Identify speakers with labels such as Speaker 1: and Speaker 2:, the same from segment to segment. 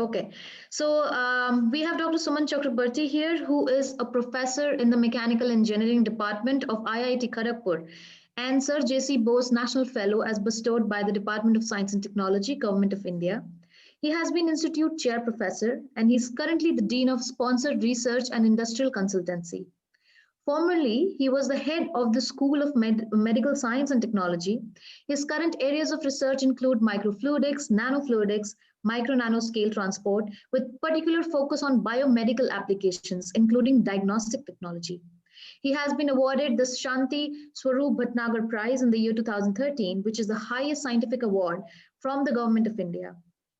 Speaker 1: Okay, so we have Dr. Suman Chakrabarti here, who is a professor in the Mechanical Engineering Department of IIT Kharagpur and Sir J.C. Bose National Fellow as bestowed by the Department of Science and Technology, Government of India. He has been Institute Chair Professor and he's currently the Dean of Sponsored Research and Industrial Consultancy. Formerly, he was the head of the School of Medical Science and Technology. His current areas of research include microfluidics, nanofluidics, micro-nanoscale transport, with particular focus on biomedical applications, including diagnostic technology. He has been awarded the Shanti Swarup Bhatnagar Prize in the year 2013, which is the highest scientific award from the Government of India.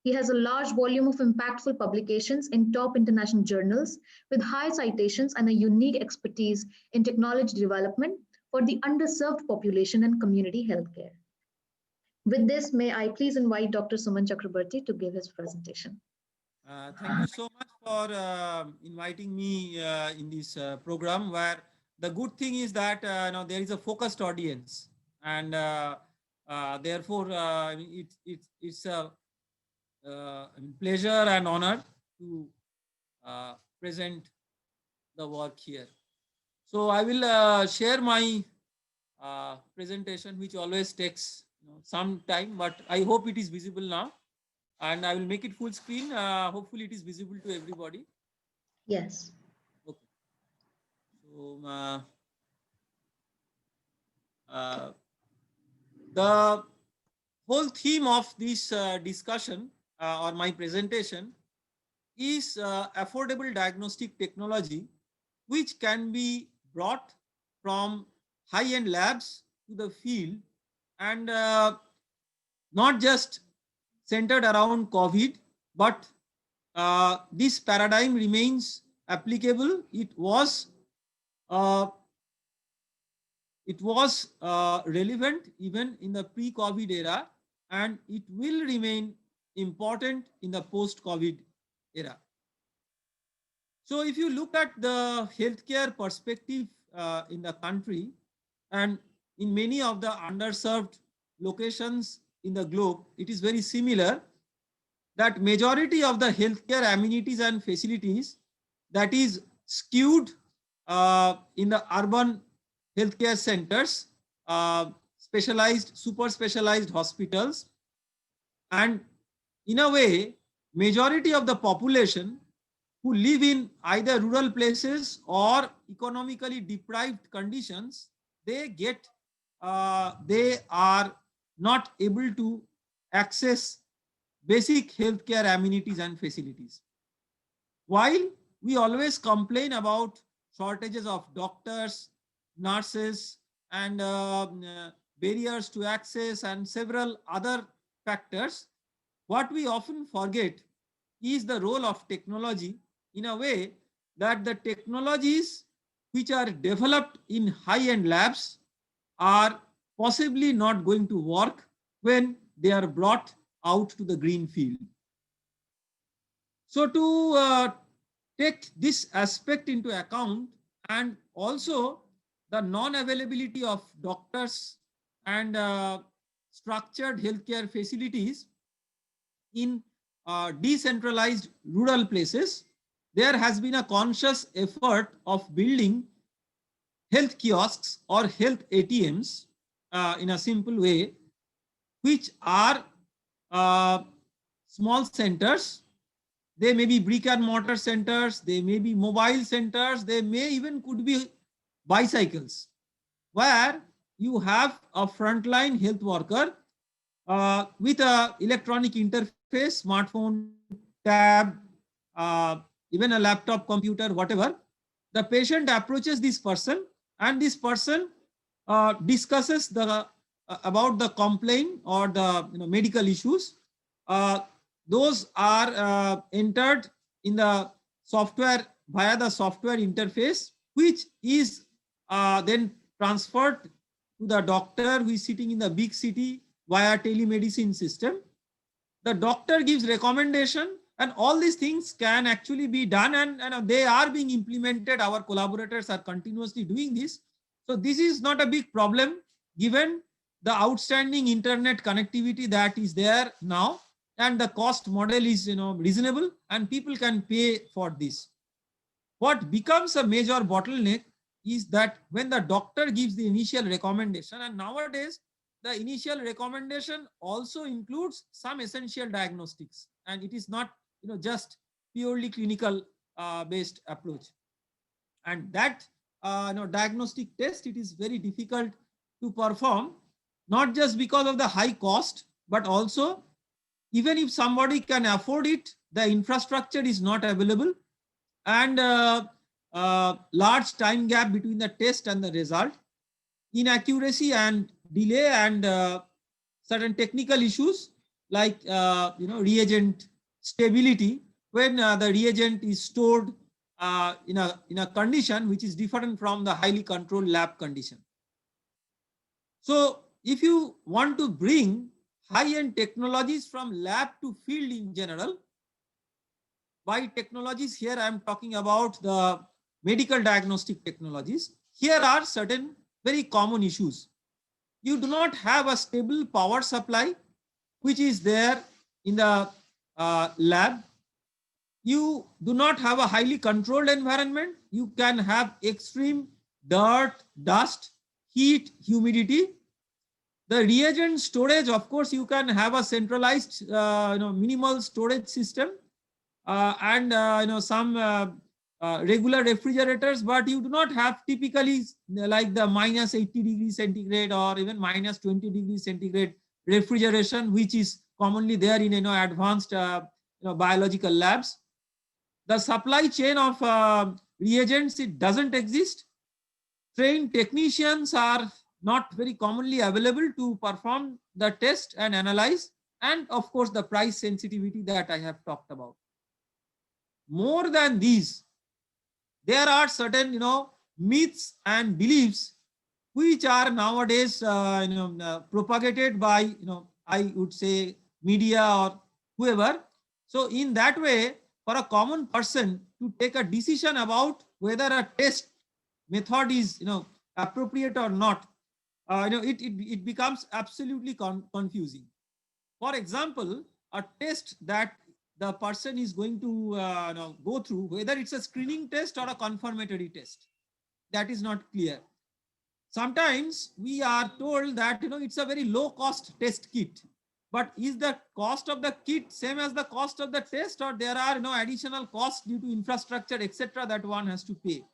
Speaker 1: He has a large volume of impactful publications in top international journals with high citations and a unique expertise in technology development for the underserved population and community healthcare. With this, may I please invite Dr. Suman Chakrabarti to give his presentation.
Speaker 2: Thank you so much for inviting me in this program, where the good thing is that there is a focused audience, and therefore it's a pleasure and honor to present the work here. So I will share my presentation, which always takes some time, but I hope it is visible now. And I will make it full screen. Hopefully it is visible to everybody.
Speaker 1: Yes.
Speaker 2: Okay. So the whole theme of this discussion or my presentation is affordable diagnostic technology, which can be brought from high-end labs to the field, and not just centered around COVID, but this paradigm remains applicable. It was relevant even in the pre-COVID era, and it will remain important in the post-COVID era. So if you look at the healthcare perspective in the country and in many of the underserved locations in the globe, it is very similar that majority of the healthcare amenities and facilities that is skewed in the urban healthcare centers, specialized, super specialized hospitals, and in a way, majority of the population who live in either rural places or economically deprived conditions, they are not able to access basic healthcare amenities and facilities. While we always complain about shortages of doctors, nurses, and barriers to access and several other factors, what we often forget is the role of technology, in a way that the technologies which are developed in high-end labs are possibly not going to work when they are brought out to the green field. So to take this aspect into account, and also the non-availability of doctors and structured healthcare facilities in decentralized rural places, there has been a conscious effort of building health kiosks or health ATMs in a simple way, which are small centers. They may be brick and mortar centers, they may be mobile centers, they may even could be bicycles, where you have a frontline health worker with a electronic interface, smartphone, tab, even a laptop, computer, whatever. The patient approaches this person, and this person discusses the about the complaint or the medical issues. Those are entered in the software via the software interface, which is then transferred to the doctor who is sitting in the big city via telemedicine system. The doctor gives recommendation, and all these things can actually be done, and they are being implemented. Our collaborators are continuously doing this. So this is not a big problem given the outstanding internet connectivity that is there now. and the cost model is reasonable and people can pay for this. What becomes a major bottleneck is that when the doctor gives the initial recommendation, and nowadays the initial recommendation also includes some essential diagnostics, and it is not just purely clinical based approach. And that diagnostic test, it is very difficult to perform, not just because of the high cost, but also even if somebody can afford it, the infrastructure is not available, and large time gap between the test and the result, inaccuracy and delay, and certain technical issues like reagent stability, when the reagent is stored in a condition which is different from the highly controlled lab condition. So if you want to bring high-end technologies from lab to field in general, by technologies here I am talking about the medical diagnostic technologies. Here are certain very common issues. You do not have a stable power supply which is there in the lab. You do not have a highly controlled environment. You can have extreme dirt, dust, heat, humidity. The reagent storage, of course, you can have a centralized, minimal storage system, and some regular refrigerators, but you do not have typically like the minus 80 degrees centigrade or even minus 20 degrees centigrade refrigeration, which is commonly there in advanced biological labs. The supply chain of reagents, it doesn't exist. Trained technicians are not very commonly available to perform the test and analyze, and of course the price sensitivity that I have talked about. More than these, there are certain myths and beliefs which are nowadays propagated by I would say media or whoever. So in that way, for a common person to take a decision about whether a test method is appropriate or not, it becomes absolutely confusing. For example, a test that the person is going to go through, whether it's a screening test or a confirmatory test, that is not clear. Sometimes we are told that it's a very low cost test kit, but is the cost of the kit same as the cost of the test, or there are additional costs due to infrastructure, etc., that one has to pay?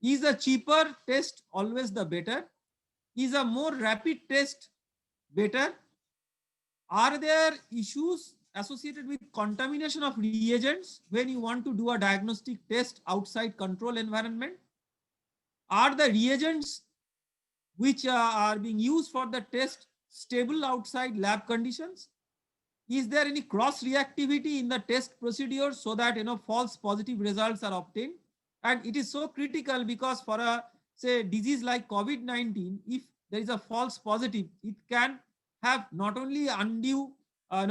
Speaker 2: Is a cheaper test always the better? Is a more rapid test better? Are there issues associated with contamination of reagents when you want to do a diagnostic test outside control environment? Are the reagents which are being used for the test stable outside lab conditions? Is there any cross reactivity in the test procedure so that false positive results are obtained? And it is so critical because for a say disease like COVID-19, if there is a false positive, it can have not only undue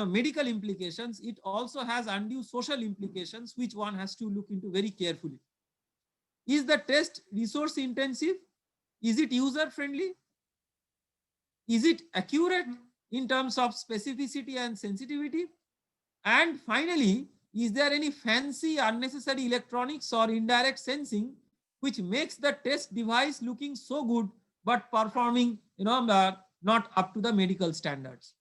Speaker 2: medical implications, it also has undue social implications, which one has to look into very carefully. Is the test resource intensive? Is it user friendly? Is it accurate in terms of specificity and sensitivity? And finally, is there any fancy unnecessary electronics or indirect sensing which makes the test device looking so good but performing not up to the medical standards?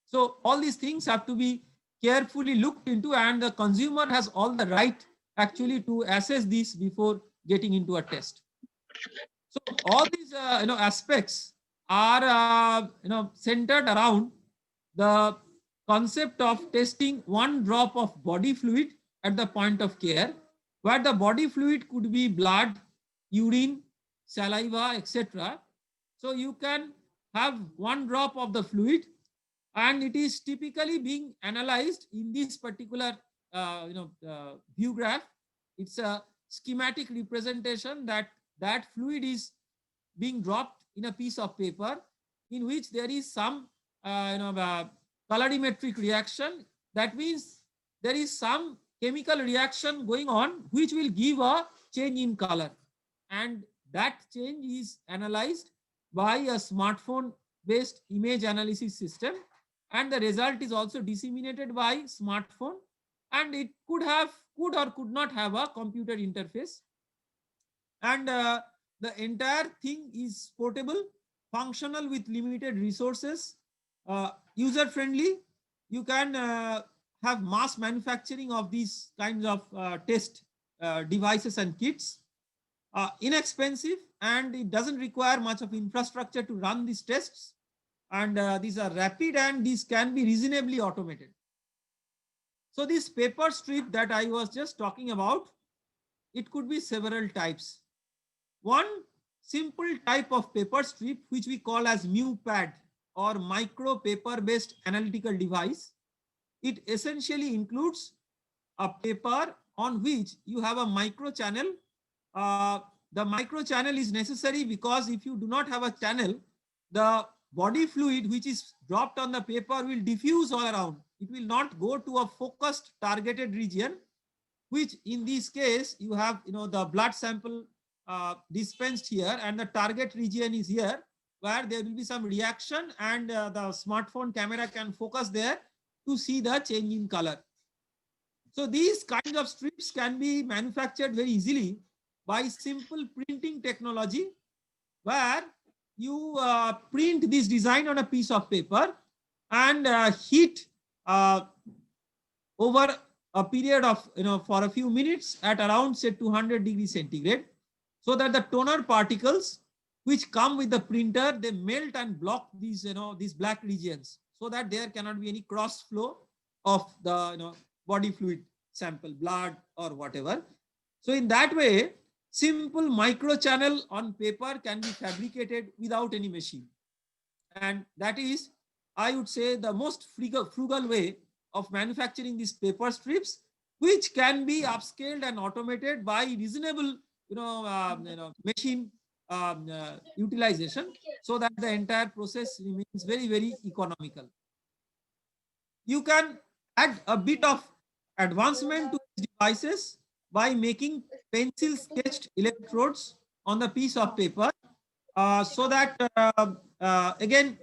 Speaker 2: So all these things have to be carefully looked into, and the consumer has all the right actually to assess this before getting into a test. So all these aspects are centered around the concept of testing one drop of body fluid at the point of care, where the body fluid could be blood, urine, saliva, etc. So you can have one drop of the fluid, and it is typically being analyzed in this particular view graph. It's a schematic representation that fluid is being dropped in a piece of paper in which there is some colorimetric reaction. That means there is some chemical reaction going on which will give a change in color, and that change is analyzed by a smartphone based image analysis system, and the result is also disseminated by smartphone, and it could or could not have a computer interface, and the entire thing is portable, functional with limited resources, user friendly. You can have mass manufacturing of these kinds of test devices and kits, inexpensive, and it doesn't require much of infrastructure to run these tests, and these are rapid and these can be reasonably automated. So this paper strip that I was just talking about, it could be several types. One simple type of paper strip, which we call as MuPad or micro paper based analytical device, it essentially includes a paper on which you have a micro channel. The micro channel is necessary because if you do not have a channel, the body fluid which is dropped on the paper will diffuse all around. It will not go to a focused targeted region, which in this case you have the blood sample dispensed here, and the target region is here, where there will be some reaction, and the smartphone camera can focus there to see the change in color. So these kinds of strips can be manufactured very easily by simple printing technology, where you print this design on a piece of paper and heat over a period of for a few minutes at around say 200 degrees centigrade, so that the toner particles which come with the printer, they melt and block these these black regions, so that there cannot be any cross flow of the body fluid sample, blood or whatever. So in that way, simple micro channel on paper can be fabricated without any machine, and that is, I would say, the most frugal way of manufacturing these paper strips, which can be upscaled and automated by reasonable machine utilization, so that the entire process remains very, very economical. You can add a bit of advancement to these devices by making pencil sketched electrodes on the piece of paper, so that again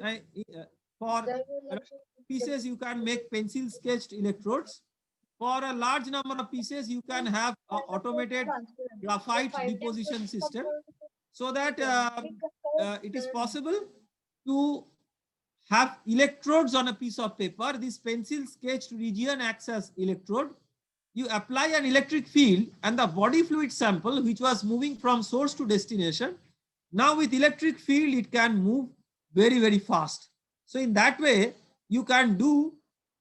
Speaker 2: for pieces you can make pencil sketched electrodes. For a large number of pieces you can have automated graphite deposition system, so that it is possible to have electrodes on a piece of paper. This pencil sketched region acts as electrode. You apply an electric field, and the body fluid sample, which was moving from source to destination, now with electric field it can move very, very fast. So in that way you can do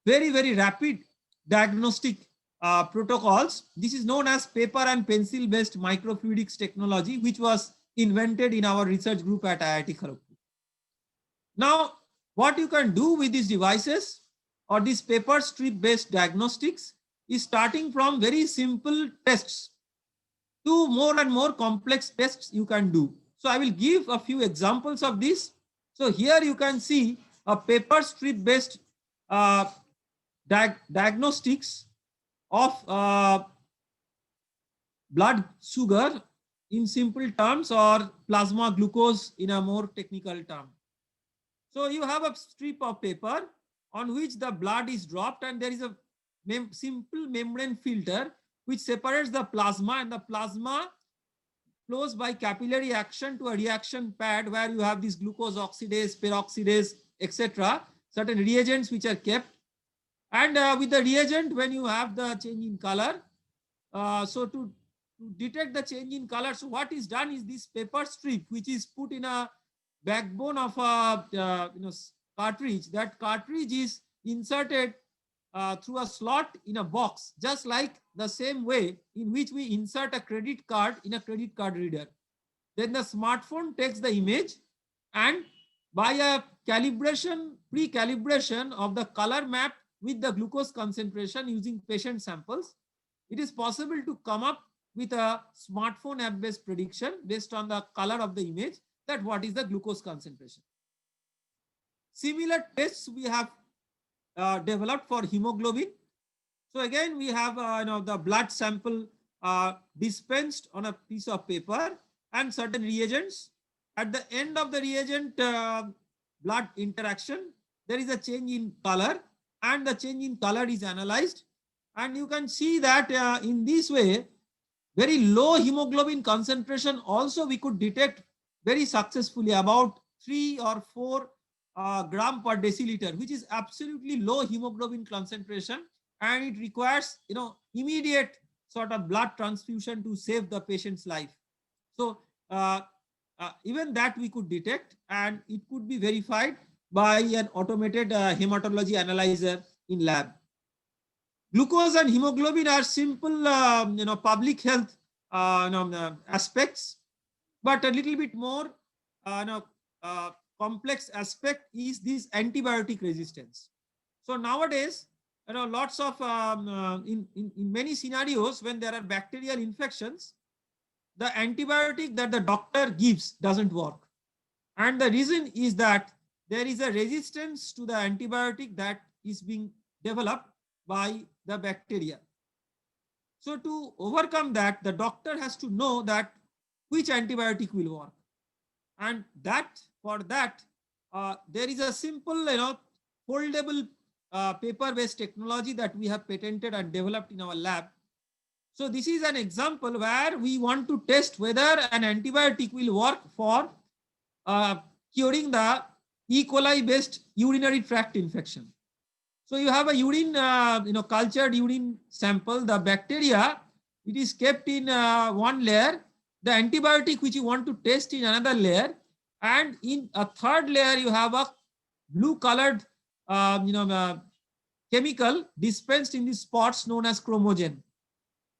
Speaker 2: very, very rapid diagnostic protocols. This is known as paper and pencil based microfluidics technology, which was invented in our research group at IIT Kharagpur. Now, what you can do with these devices or these paper strip based diagnostics is starting from very simple tests to more and more complex tests you can do. So I will give a few examples of this. So here you can see a paper strip based diagnostics of blood sugar in simple terms, or plasma glucose in a more technical term. So you have a strip of paper on which the blood is dropped, and there is a simple membrane filter which separates the plasma, and the plasma flows by capillary action to a reaction pad where you have this glucose oxidase, peroxidase, etc. Certain reagents which are kept. And with the reagent, when you have the change in color, so to detect the change in color, so what is done is this paper strip, which is put in a backbone of a cartridge. That cartridge is inserted through a slot in a box, just like the same way in which we insert a credit card in a credit card reader. Then the smartphone takes the image, and by a calibration, pre-calibration of the color map with the glucose concentration using patient samples, it is possible to come up with a smartphone app-based prediction based on the color of the image, that what is the glucose concentration. Similar tests we have developed for hemoglobin. So again, we have the blood sample dispensed on a piece of paper and certain reagents. At the end of the reagent blood interaction, there is a change in color, and the change in color is analyzed. And you can see that in this way, very low hemoglobin concentration also we could detect very successfully, about 3 or 4 gram per deciliter, which is absolutely low hemoglobin concentration, and it requires immediate sort of blood transfusion to save the patient's life. So even that we could detect, and it could be verified by an automated hematology analyzer in lab. Glucose and hemoglobin are simple, public health aspects, but a little bit more complex aspect is this antibiotic resistance. So nowadays, lots of in many scenarios when there are bacterial infections, the antibiotic that the doctor gives doesn't work, and the reason is that there is a resistance to the antibiotic that is being developed by the bacteria. So to overcome that, the doctor has to know that which antibiotic will work, and that for that there is a simple foldable paper-based technology that we have patented and developed in our lab. So this is an example where we want to test whether an antibiotic will work for curing the E. coli based urinary tract infection. So you have a urine, cultured urine sample. The bacteria, it is kept in one layer. The antibiotic which you want to test in another layer, and in a third layer you have a blue-colored, chemical dispensed in the spots known as chromogen.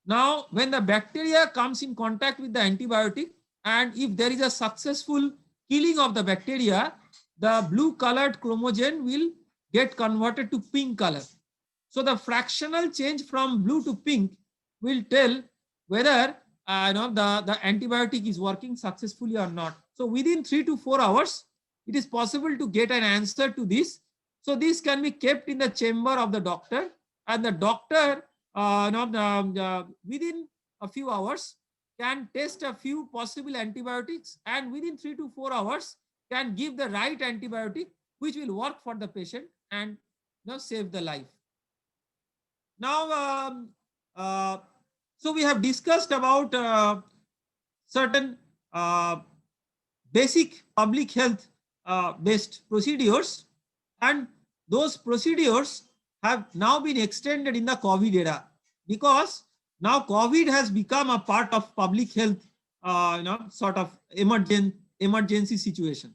Speaker 2: Now, when the bacteria comes in contact with the antibiotic, and if there is a successful killing of the bacteria, the blue-colored chromogen will get converted to pink color. So the fractional change from blue to pink will tell whether the antibiotic is working successfully or not. So within 3 to 4 hours, it is possible to get an answer to this. So this can be kept in the chamber of the doctor, and the doctor within a few hours can test a few possible antibiotics, and within 3 to 4 hours can give the right antibiotic which will work for the patient and save the life. Now, so we have discussed about certain basic public health based procedures, and those procedures have now been extended in the COVID era, because now COVID has become a part of public health, sort of emergency situation.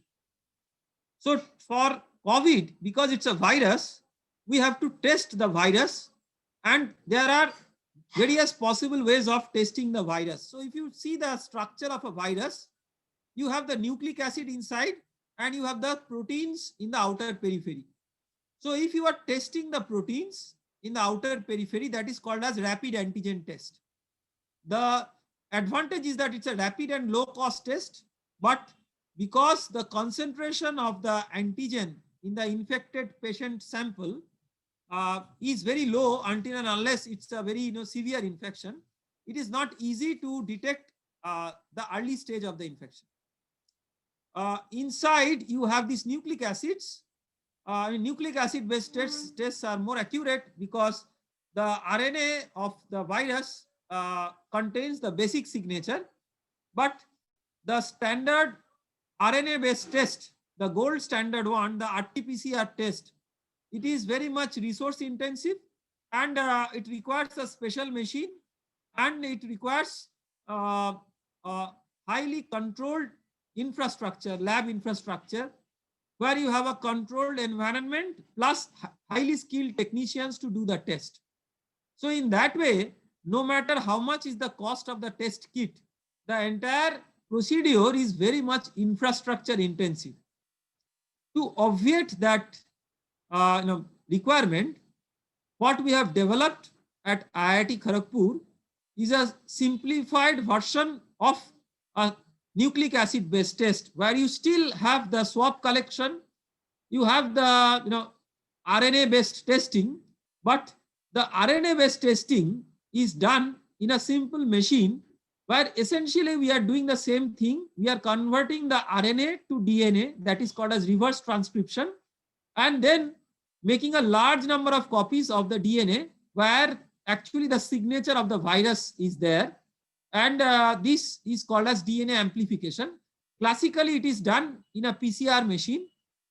Speaker 2: So for COVID, because it's a virus, we have to test the virus, and there are various possible ways of testing the virus. So if you see the structure of a virus, you have the nucleic acid inside, and you have the proteins in the outer periphery. So if you are testing the proteins in the outer periphery, that is called as rapid antigen test. The advantage is that it's a rapid and low cost test, but because the concentration of the antigen in the infected patient sample is very low until and unless it's a very severe infection, it is not easy to detect the early stage of the infection. Inside you have these nucleic acids. Nucleic acid based tests are more accurate because the RNA of the virus contains the basic signature, but the standard RNA based test, the gold standard one, the RT-PCR test, it is very much resource intensive, and it requires a special machine, and it requires highly controlled infrastructure, lab infrastructure, where you have a controlled environment plus highly skilled technicians to do the test. So in that way, no matter how much is the cost of the test kit, the entire procedure is very much infrastructure intensive. To obviate that requirement, what we have developed at IIT Kharagpur is a simplified version of a nucleic acid based test, where you still have the swab collection, you have the RNA based testing, but the RNA based testing is done in a simple machine, where essentially we are doing the same thing. We are converting the RNA to DNA, that is called as reverse transcription, and then making a large number of copies of the DNA where actually the signature of the virus is there. And this is called as DNA amplification. Classically, it is done in a PCR machine,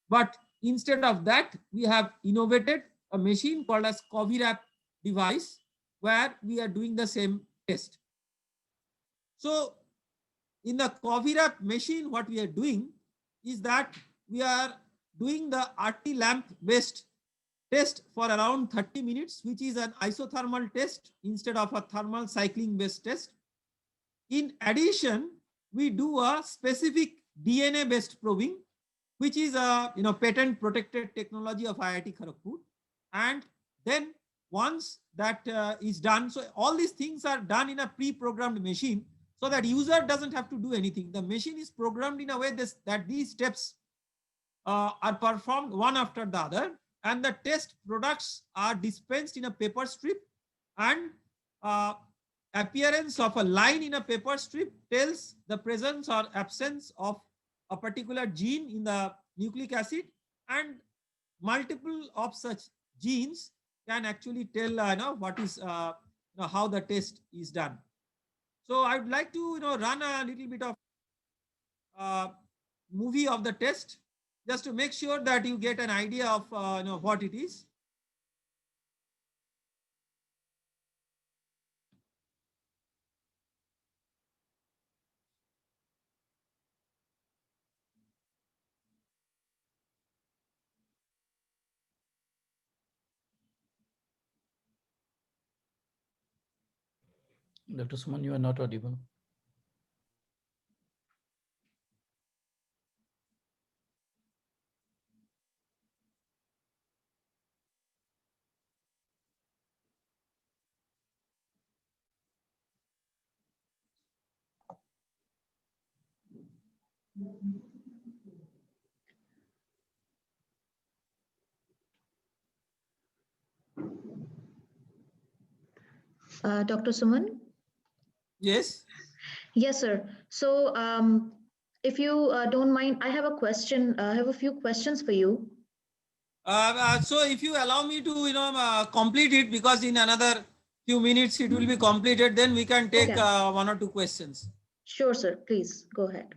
Speaker 2: but instead of that, we have innovated a machine called as COVIRAP device, where we are doing the same test. So in the COVIRAP machine, what we are doing is that we are doing the RT lamp based test for around 30 minutes, which is an isothermal test instead of a thermal cycling based test. In addition, we do a specific DNA based probing, which is a patent protected technology of IIT Kharagpur. And then once that is done, so all these things are done in a pre-programmed machine, so that user doesn't have to do anything. The machine is programmed in a way that these steps are performed one after the other, and the test products are dispensed in a paper strip, and appearance of a line in a paper strip tells the presence or absence of a particular gene in the nucleic acid, and multiple of such genes can actually tell what is how the test is done. So I would like to run a little bit of movie of the test, just to make sure that you get an idea of what it is.
Speaker 3: Dr. Suman, you are not audible.
Speaker 1: Dr. Suman?
Speaker 2: Yes.
Speaker 1: Yes, sir. So if you don't mind, I have a question. I have a few questions for you.
Speaker 2: So if you allow me to complete it, because in another few minutes it will be completed, then we can take
Speaker 1: Okay.
Speaker 2: one or two questions.
Speaker 1: Sure, sir. Please go ahead.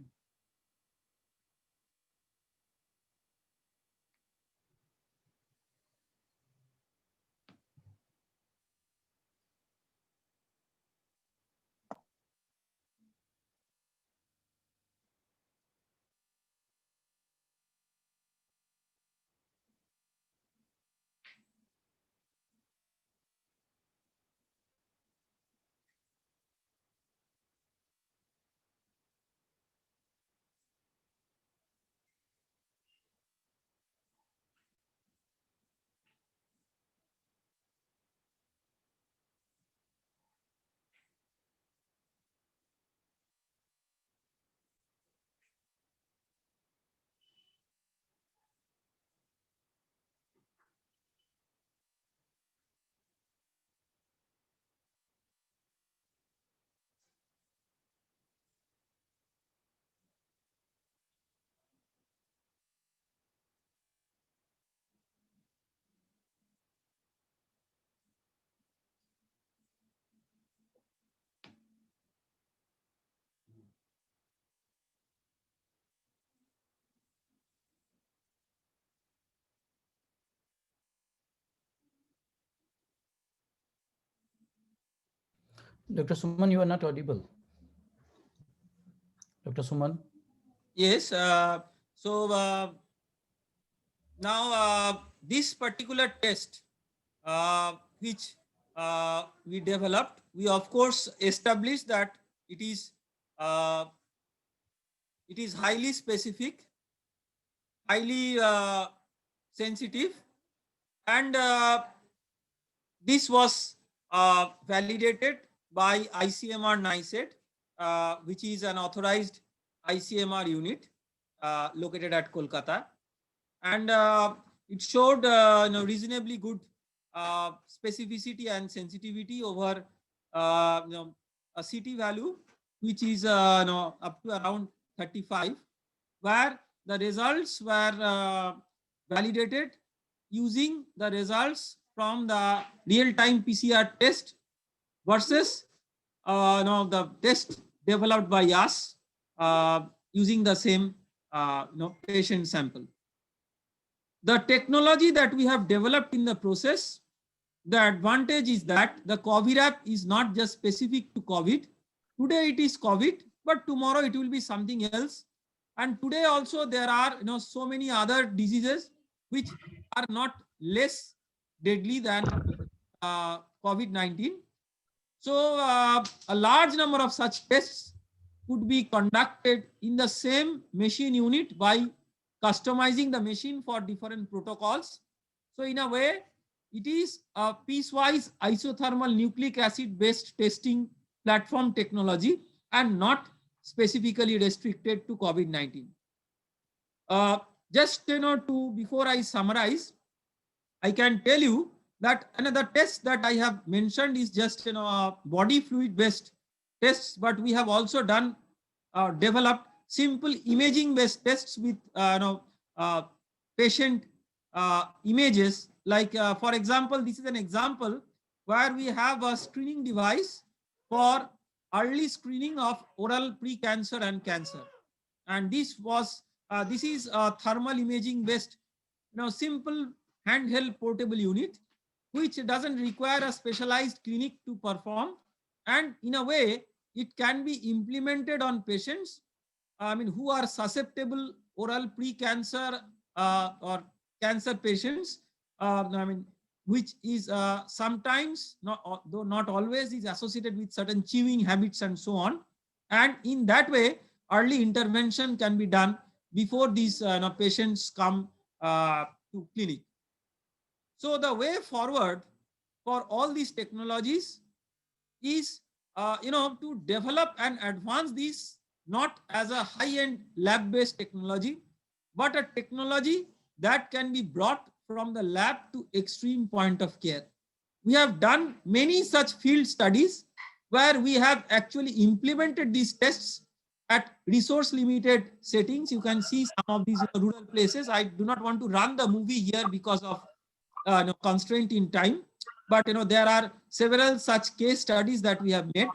Speaker 3: Dr. Suman, you are not audible. Dr. Suman?
Speaker 2: Yes. So now this particular test which we developed, we of course established that uh, it is highly specific, highly sensitive, and this was validated by ICMR NICET, which is an authorized ICMR unit located at Kolkata, and it showed reasonably good specificity and sensitivity over a CT value which is up to around 35, where the results were validated using the results from the real-time PCR test versus the test developed by us using the same patient sample. The technology that we have developed in the process, the advantage is that the COVIRAP is not just specific to COVID. Today it is COVID, but tomorrow it will be something else. And today also there are so many other diseases which are not less deadly than COVID-19. So a large number of such tests could be conducted in the same machine unit by customizing the machine for different protocols. So in a way, it is a piecewise isothermal nucleic acid based testing platform technology and not specifically restricted to COVID-19. Just before I summarize, I can tell you that another test that I have mentioned is just body fluid based tests, but we have also done developed simple imaging based tests with patient images. Like for example, this is an example where we have a screening device for early screening of oral pre-cancer and cancer, and this is a thermal imaging based simple handheld portable unit which doesn't require a specialized clinic to perform, and in a way it can be implemented on patients who are susceptible oral pre-cancer or cancer patients, which is sometimes, though not always, is associated with certain chewing habits and so on. And in that way, early intervention can be done before these patients come to clinic. So the way forward for all these technologies is to develop and advance these not as a high-end lab-based technology, but a technology that can be brought from the lab to extreme point of care. We have done many such field studies where we have actually implemented these tests at resource limited settings. You can see some of these rural places. I do not want to run the movie here because of constraint in time, but there are several such case studies that we have made,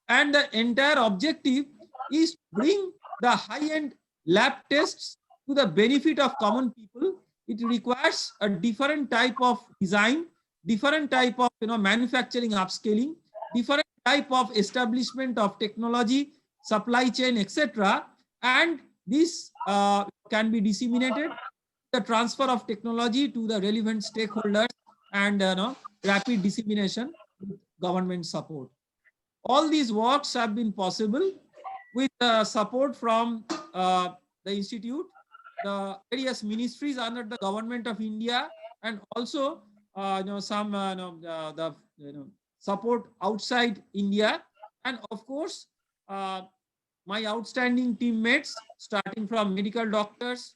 Speaker 2: and the entire objective is to bring the high-end lab tests to the benefit of common people. It requires a different type of design, different type of manufacturing upscaling, different type of establishment of technology, supply chain, etc. And this can be disseminated, the transfer of technology to the relevant stakeholders, and rapid dissemination with government support. All these works have been possible with support from the institute, the various ministries under the government of India, and also some the support outside India, and of course my outstanding teammates, starting from medical doctors,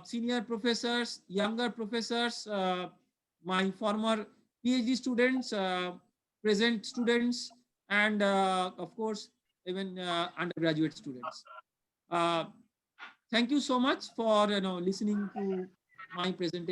Speaker 2: senior professors, younger professors, my former PhD students, present students, and of course even undergraduate students. Thank you so much for listening to my presentation.